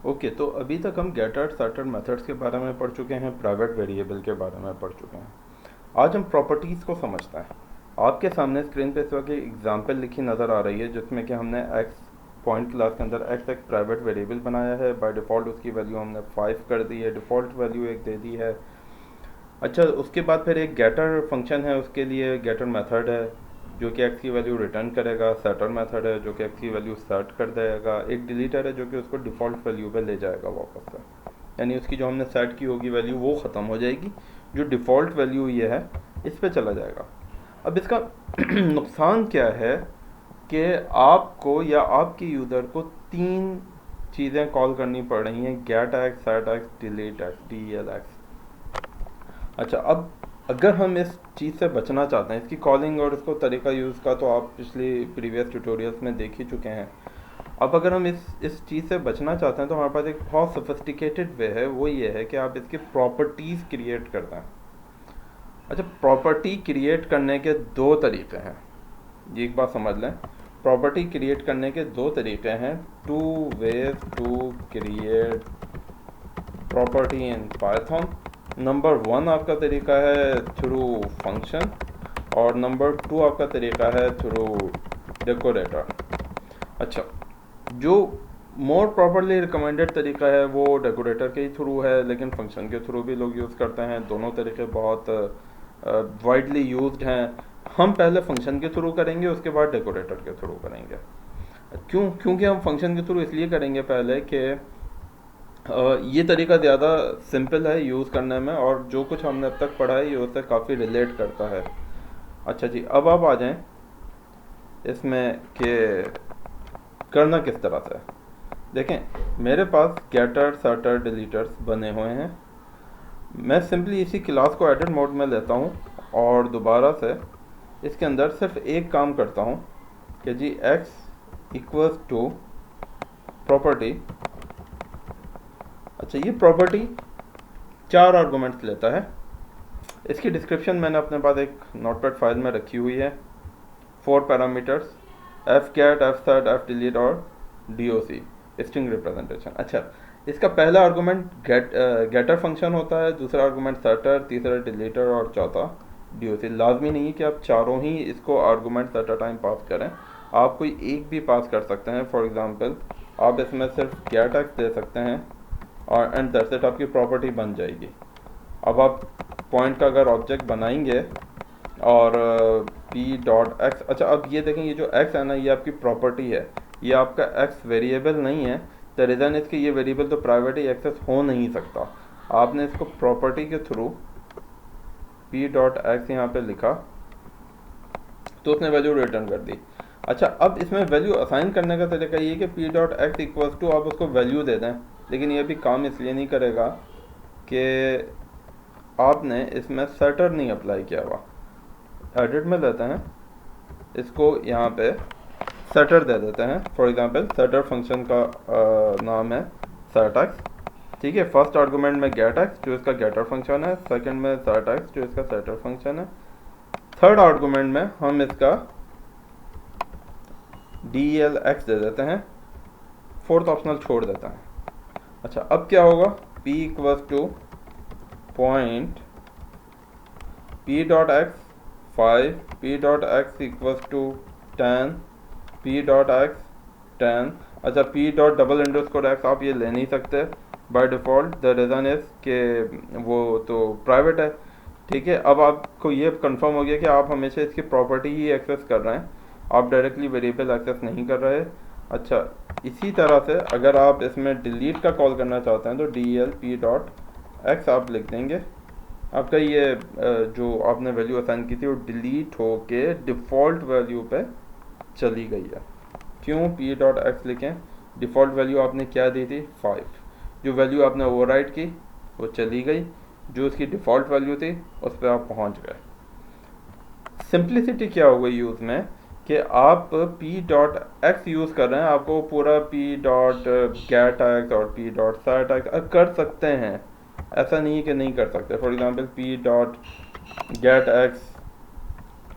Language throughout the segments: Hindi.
ओके, तो अभी तक हम गेटर सेटर मेथड्स के बारे में पढ़ चुके हैं, प्राइवेट वेरिएबल के बारे में पढ़ चुके हैं। आज हम प्रॉपर्टीज़ को समझते हैं। आपके सामने स्क्रीन पे इस वक्त एक एग्जांपल लिखी नज़र आ रही है जिसमें कि हमने एक्स पॉइंट क्लास के अंदर एक्स एक प्राइवेट वेरिएबल बनाया है। बाय डिफ़ॉल्ट उसकी वैल्यू हमने 5 कर दी है, डिफ़ॉल्ट वैल्यू एक दे दी है। अच्छा, उसके बाद फिर एक गेटर फंक्शन है, उसके लिए गेटर मेथड है जो कि एक्स की वैल्यू रिटर्न करेगा। सेटर मेथड है जो कि एक्स की वैल्यू सेट कर देगा। एक डिलीटर है जो कि उसको डिफ़ॉल्ट वैल्यू पे ले जाएगा वापस से, यानी उसकी जो हमने सेट की होगी वैल्यू वो ख़त्म हो जाएगी, जो डिफ़ॉल्ट वैल्यू ये है इस पे चला जाएगा। अब इसका नुकसान क्या है कि आपको या आपके यूज़र को 3 चीज़ें कॉल करनी पड़ रही हैं, get X, set X, delete X, DEL X. अच्छा, अब अगर हम इस चीज़ से बचना चाहते हैं, इसकी कॉलिंग और इसको तरीका यूज़ का तो आप पिछली प्रीवियस ट्यूटोरियल्स में देख ही चुके हैं। अब अगर हम इस चीज़ से बचना चाहते हैं तो हमारे पास एक बहुत सोफिस्टिकेटेड वे है, वो ये है कि आप इसकी प्रॉपर्टीज़ क्रिएट करते हैं। अच्छा, प्रॉपर्टी क्रिएट करने के 2 तरीके हैं, ये एक बात समझ लें। प्रॉपर्टी क्रिएट करने के 2 तरीके हैं, 2 ways to create property in Python. Number 1 आपका तरीका है थ्रू फंक्शन, और नंबर 2 आपका तरीका है थ्रू डेकोरेटर। अच्छा, जो मोर प्रॉपरली रिकमेंडेड तरीका है वो डेकोरेटर के ही थ्रू है, लेकिन फंक्शन के थ्रू भी लोग यूज़ करते हैं। दोनों तरीके बहुत वाइडली यूज्ड हैं। हम पहले फंक्शन के थ्रू करेंगे, उसके बाद डेकोरेटर के थ्रू करेंगे। क्योंकि हम फंक्शन के थ्रू इसलिए करेंगे पहले कि ये तरीका ज़्यादा सिंपल है यूज़ करने में, और जो कुछ हमने अब तक पढ़ा है ये उससे काफ़ी रिलेट करता है। अच्छा जी, अब आप आ जाएं इसमें कि करना किस तरह से। देखें, मेरे पास गेटर सेटर डिलीटर्स बने हुए हैं। मैं सिंपली इसी क्लास को एडिट मोड में लेता हूँ और दोबारा से इसके अंदर सिर्फ एक काम करता हूँ कि जी x इक्वल्स टू प्रॉपर्टी। अच्छा, ये प्रॉपर्टी 4 आर्गूमेंट्स लेता है। इसकी डिस्क्रिप्शन मैंने अपने पास एक नोटपैड फाइल में रखी हुई है। 4 parameters, F get, F set, F delete और DOC, स्ट्रिंग रिप्रेजेंटेशन। अच्छा, इसका पहला आर्गूमेंट गेटर फंक्शन होता है, दूसरा आर्गूमेंट सेटर, तीसरा डिलीटर और चौथा DOC। लाजमी नहीं है कि आप चारों ही इसको argument at a time pass करें, आप कोई एक भी पास कर सकते हैं। फॉर एग्जांपल, आप इसमें सिर्फ गेट एक्स दे सकते हैं और एंड दैट्स इट, आपकी प्रॉपर्टी बन जाएगी। अब आप पॉइंट का अगर ऑब्जेक्ट बनाएंगे और p.x, अच्छा अब ये देखें, ये जो x है ना, ये आपकी प्रॉपर्टी है, ये आपका x वेरिएबल नहीं है। द रीज़न इसके ये वेरिएबल तो प्राइवेट ही एक्सेस हो नहीं सकता। आपने इसको प्रॉपर्टी के थ्रू p.x यहाँ पे लिखा तो उसने वैल्यू रिटर्न कर दी। अच्छा, अब इसमें वैल्यू असाइन करने का तरीका ये है कि p.x इक्वल्स टू आप उसको वैल्यू दे दें, लेकिन ये भी काम इसलिए नहीं करेगा कि आपने इसमें सेटर नहीं अप्लाई किया हुआ। एडिट में लेते हैं इसको, यहाँ पे सेटर दे देते हैं। फॉर एग्जांपल, सेटर फंक्शन का नाम है सेट एक्स, ठीक है। फर्स्ट आर्गूमेंट में गेट एक्स जो इसका गेटर फंक्शन है, सेकंड में सेट एक्स जो इसका सेटर फंक्शन है, थर्ड आर्गूमेंट में हम इसका DEL एक्स दे देते हैं, फोर्थ ऑप्शनल छोड़ देते हैं। अच्छा, अब क्या होगा, p equals to point p.x 5, p.x equals to 10, p.x 10। अच्छा, p dot double underscore x आप ये ले नहीं सकते by default, the reason is कि वो तो प्राइवेट है, ठीक है। अब आपको ये कंफर्म हो गया कि आप हमेशा इसकी प्रॉपर्टी ही एक्सेस कर रहे हैं, आप डायरेक्टली वेरिएबल एक्सेस नहीं कर रहे। अच्छा, इसी तरह से अगर आप इसमें डिलीट का कॉल करना चाहते हैं तो DEL p.x आप लिख देंगे, आपका ये जो आपने वैल्यू असाइन की थी वो डिलीट हो के डिफ़ॉल्ट वैल्यू पे चली गई है। क्यों p.x लिखें, डिफ़ॉल्ट वैल्यू आपने क्या दी थी 5, जो वैल्यू आपने ओवरराइट की वो चली गई, जो उसकी डिफ़ॉल्ट वैल्यू थी उस पर आप पहुंच गए। सिंप्लिसिटी क्या हो गई यूज़ में कि आप p.x यूज़ कर रहे हैं, आपको पूरा p.getx और p.setx कर सकते हैं, ऐसा नहीं है कि नहीं कर सकते। फॉर एग्जांपल, p.getx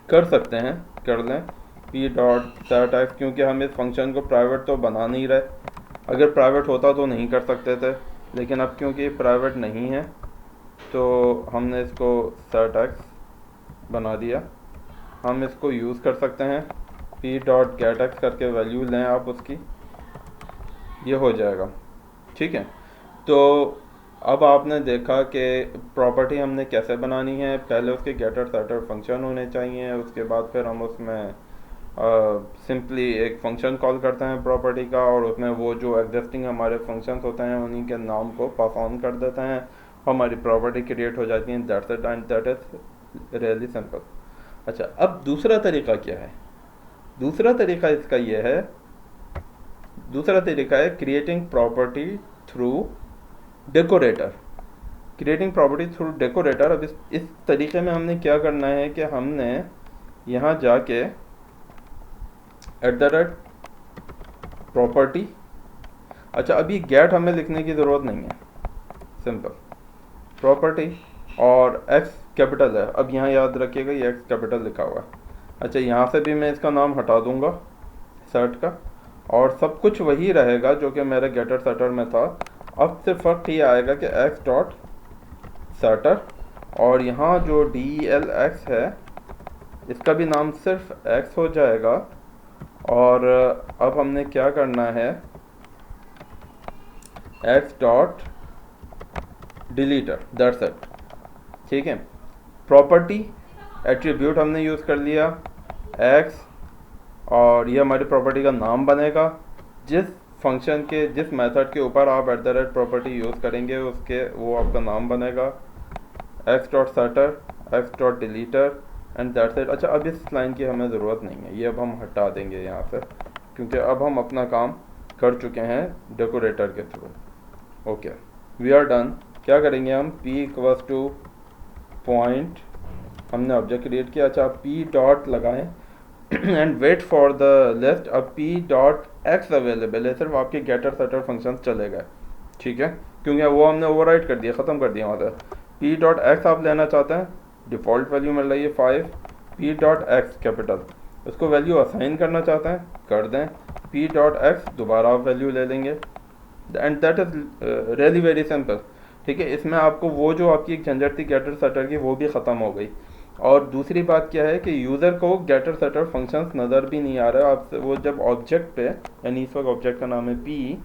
कर सकते हैं, कर लें p.setx, क्योंकि हम इस फंक्शन को प्राइवेट तो बना नहीं रहे, अगर प्राइवेट होता तो नहीं कर सकते थे, लेकिन अब क्योंकि प्राइवेट नहीं है तो हमने इसको सेट एक्स बना दिया। हम इसको यूज़ कर सकते हैं, पी डॉट गेट एक्स करके वैल्यू लें आप उसकी, ये हो जाएगा। ठीक है, तो अब आपने देखा कि प्रॉपर्टी हमने कैसे बनानी है। पहले उसके गेटर सेटर फंक्शन होने चाहिए, उसके बाद फिर हम उसमें सिंपली एक फ़ंक्शन कॉल करते हैं प्रॉपर्टी का, और उसमें वो जो एग्जिस्टिंग हमारे फंक्शंस होते हैं उन्हीं के नाम को पास ऑन कर देते हैं, हमारी प्रॉपर्टी क्रिएट हो जाती है। That's it and that is really simple. अच्छा, अब दूसरा तरीका क्या है? दूसरा तरीका इसका ये है, दूसरा तरीका है creating property through decorator. Creating property through decorator. अब इस तरीके में हमने क्या करना है कि हमने यहाँ जाके @ प्रॉपर्टी, अच्छा अब ये गेट हमें लिखने की ज़रूरत नहीं है, सिंपल प्रॉपर्टी, और एक्स कैपिटल है। अब यहाँ याद रखिएगा ये एक्स कैपिटल लिखा हुआ है। अच्छा, यहाँ से भी मैं इसका नाम हटा दूंगा सर्ट का, और सब कुछ वही रहेगा जो कि मेरे गेटर सेटर में था। अब सिर्फ फ़र्क ये आएगा कि एक्स डॉट सेटर, और यहाँ जो DELX है इसका भी नाम सिर्फ एक्स हो जाएगा। और अब हमने क्या करना है, एक्स डॉट डिलीटर, दैट्स इट। ठीक है, प्रॉपर्टी एट्रीब्यूट हमने यूज़ कर लिया एक्स, और ये हमारी प्रॉपर्टी का नाम बनेगा। जिस फंक्शन के, जिस मेथड के ऊपर आप @ प्रॉपर्टी यूज़ करेंगे उसके वो आपका नाम बनेगा, X dot setter, X dot deleter and that's it. अच्छा, अब इस लाइन की हमें ज़रूरत नहीं है, ये अब हम हटा देंगे यहाँ से, क्योंकि अब हम अपना काम कर चुके हैं डेकोरेटर के थ्रू। Okay, we are done. क्या करेंगे हम, p = पॉइंट, हमने ऑब्जेक्ट क्रिएट किया। अच्छा, p डॉट लगाएं and wait for the list. अब p डॉट एक्स अवेलेबल है, सिर्फ आपके गेटर सेटर फंक्शंस चले गए। ठीक है, क्योंकि वो हमने ओवरराइट कर दिया, ख़त्म कर दिया वहाँ से। p डॉट एक्स आप लेना चाहते हैं, डिफ़ॉल्ट वैल्यू मिल रही है 5, p डॉट एक्स कैपिटल, उसको वैल्यू असाइन करना चाहते हैं कर दें, p डॉट एक्स दोबारा आप वैल्यू ले लेंगे, and that is really very simple. ठीक है, इसमें आपको वो जो आपकी एक झंझट थी गेटर सेटर की वो भी ख़त्म हो गई। और दूसरी बात क्या है कि यूज़र को गेटर सेटर फंक्शंस नज़र भी नहीं आ रहा है। आप वो जब ऑब्जेक्ट पे, यानी इस वक्त ऑब्जेक्ट का नाम है p,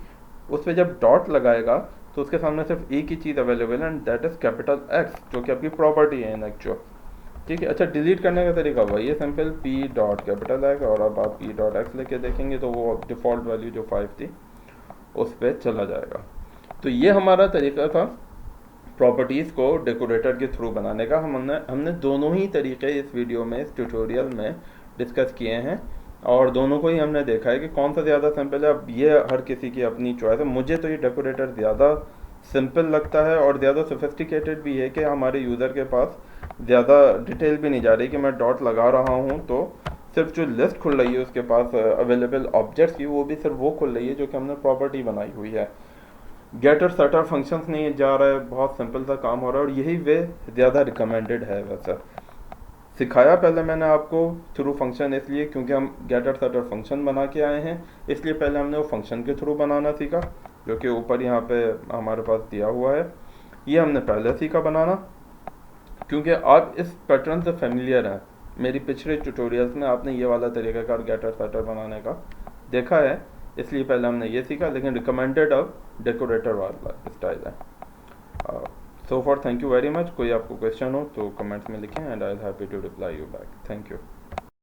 उस पर जब डॉट लगाएगा तो उसके सामने सिर्फ एक ही चीज़ अवेलेबल है, and that is capital x, जो कि आपकी प्रॉपर्टी है इन एक्चुअल। ठीक है, अच्छा डिलीट करने का तरीका वही है, simple p dot capital x, और अब आप p डॉट एक्स लेके देखेंगे तो वो डिफ़ॉल्ट वैल्यू जो 5 थी उस पर चला जाएगा। तो ये हमारा तरीका था प्रॉपर्टीज़ को डेकोरेटर के थ्रू बनाने का। हमने दोनों ही तरीके इस वीडियो में, इस ट्यूटोरियल में डिस्कस किए हैं, और दोनों को ही हमने देखा है कि कौन सा ज़्यादा सिंपल है। अब ये हर किसी की अपनी चॉइस है। मुझे तो ये डेकोरेटर ज़्यादा सिंपल लगता है और ज़्यादा सोफिस्टिकेटेड भी है कि हमारे यूज़र के पास ज़्यादा डिटेल भी नहीं जा रही कि मैं डॉट लगा रहा हूँ तो सिर्फ जो लिस्ट खुल रही है उसके पास अवेलेबल ऑब्जेक्ट्स की, वो भी सिर्फ वो खुल रही है जो कि हमने प्रॉपर्टी बनाई हुई है। गेटर सेटर फंक्शंस नहीं जा रहा है, बहुत सिंपल सा काम हो रहा है, और यही वे ज़्यादा रिकमेंडेड है। वैसे सिखाया पहले मैंने आपको थ्रू फंक्शन इसलिए क्योंकि हम गेटर सेटर फंक्शन बना के आए हैं, इसलिए पहले हमने वो फंक्शन के थ्रू बनाना सीखा, जो कि ऊपर यहाँ पे हमारे पास दिया हुआ है। ये हमने पहले सीखा बनाना, क्योंकि आप इस पैटर्न से फेमिलियर हैं। मेरी पिछले ट्यूटोरियल्स में आपने ये वाला तरीक़ाकार गेटर सेटर बनाने का देखा है, इसलिए पहले हमने ये सीखा, लेकिन रिकमेंडेड अब डेकोरेटर वाला स्टाइल है। So for thank you very much. कोई आपको क्वेश्चन हो तो कमेंट्स में लिखें, and I am happy to reply you back. Thank you.